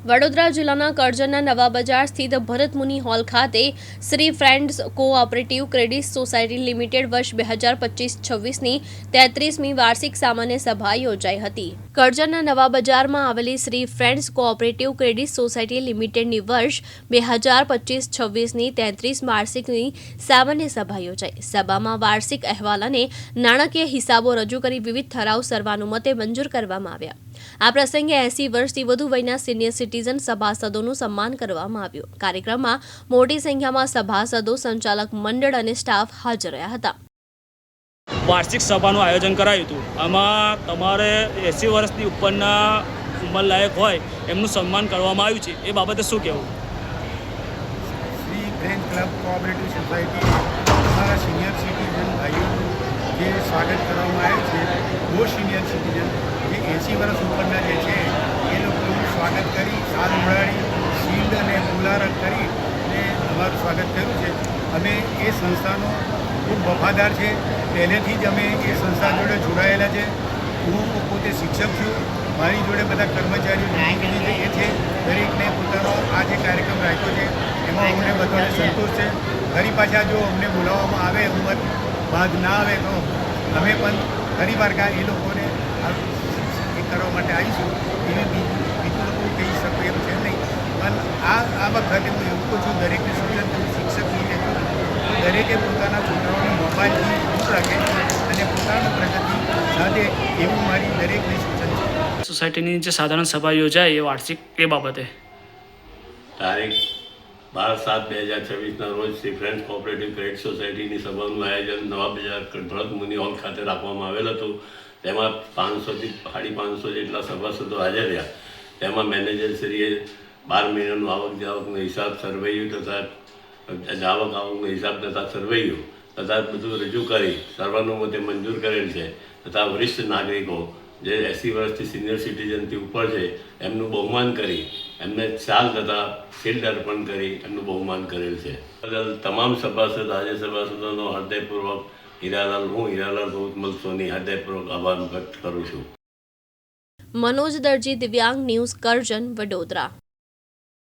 વડોદરા જિલ્લાના કરજણના નવા બજાર સ્થિત ભરત મુનિ હોલ ખાતે Shri friends cooperative credit society limited વર્ષ 2025-26ની 33મી વાર્ષિક સામાન્ય સભા યોજાઈ હતી। કરજણના નવા બજારમાં આવેલી Shri friends cooperative credit society લિમિટેડની વર્ષ 2025-26ની 33 વાર્ષિકની સામાન્ય સભા યોજાઈ। સભામાં વાર્ષિક અહેવાલ અને નાણાકીય હિસાબો રજૂ કરી વિવિધ ઠરાવ સર્વાનુમતે મંજૂર કરવામાં આવ્યા। આ પ્રસંગે 80 વર્ષથી વધુ વયના સિનિયર સિટીઝન સભાસદોનું સન્માન કરવામાં આવ્યું। કાર્યક્રમમાં મોટી સંખ્યામાં સભાસદો, સંચાલક મંડળ અને સ્ટાફ હાજર રહ્યા હતા। વાર્ષિક સભાનું આયોજન કરાયું હતું। આમાં તમારે 80 વર્ષની ઉપરના ઉંમરલાયક હોય એમનું સન્માન કરવામાં આવ્યું છે। એ બાબતે શું કહેવું? Shri friend club cooperative society અમારા સિનિયર સિટીઝન ભાઈઓનું જે સ્વાગત કરવામાં આવ્યું છે, બહુ સિનિયર સિટીઝન જે 80 વર્ષ ઉપરના જે છે એ લોકોનું સ્વાગત કરી, સાલ ઉડાડી, શિલ્ડ અને ગુલારક કરી અને અમારું સ્વાગત કર્યું છે। અમે એ સંસ્થાનો ખૂબ વફાદાર છે, પહેલેથી જ અમે એ સંસ્થા જોડે જોડાયેલા છે। હું પોતે શિક્ષક છું, મારી જોડે બધા કર્મચારીઓ એ છે, દરેકને પોતાનો આ જે કાર્યક્રમ રાખ્યો છે એમાં અમને બધાને સંતોષ છે। ફરી પાછા જો અમને બોલાવવામાં આવે, ઉંમર બાદ ના આવે તો અમે પણ ફરી વાર એ લોકોને એ કરવા માટે આવીશું। એવી બીજું લોકો કહી શકું એમ છે નહીં, પણ આ વખતે હું એવું કહું છું, દરેકને સૂચન કરું, શિક્ષક રીતે છું, દરેકે પોતાના છોકરાઓને મોબાઈલથી દૂર રાખે અને પોતાનું પ્રગતિ સાધે એવું મારી દરેકને સૂચન છે। સોસાયટીની જે સાધારણ સભા યોજાય એ વાર્ષિક એ બાબતે તારીખ 12/7/2026ના રોજ શ્રી ફ્રેન્ડ્સ કોઓપરેટિવ ક્રેડિટ સોસાયટીની સભાનું આયોજન નવા બજાર ભરત મુનિ હોલ ખાતે રાખવામાં આવેલ હતું। તેમાં 500થી 550 જેટલા સભાસદો હાજર રહ્યા। તેમાં મેનેજરશ્રીએ 12 મહિનાનું આવક જાવકનો હિસાબ, સર્વેયું તથા આવકનો હિસાબ તથા સર્વેયું તથા બધું રજૂ કરી સર્વાનુમતે મંજૂર કરેલ છે। તથા વરિષ્ઠ નાગરિકો જે 80 વર્ષથી સિનિયર સિટીઝનથી ઉપર છે એમનું બહુમાન કરી એમને શાલ તથા શિલ્ડ અર્પણ કરી એમનું બહુમાન કરેલ છે। બદલ તમામ સભાસદ હાજર સભાસદોનો હૃદયપૂર્વક હું હીરાલાલ ગૌતમલ સોની હૃદયપૂર્વક આભાર વ્યક્ત કરું છું। મનોજ દરજી, દિવ્યાંગ ન્યૂઝ, કરજણ, વડોદરા।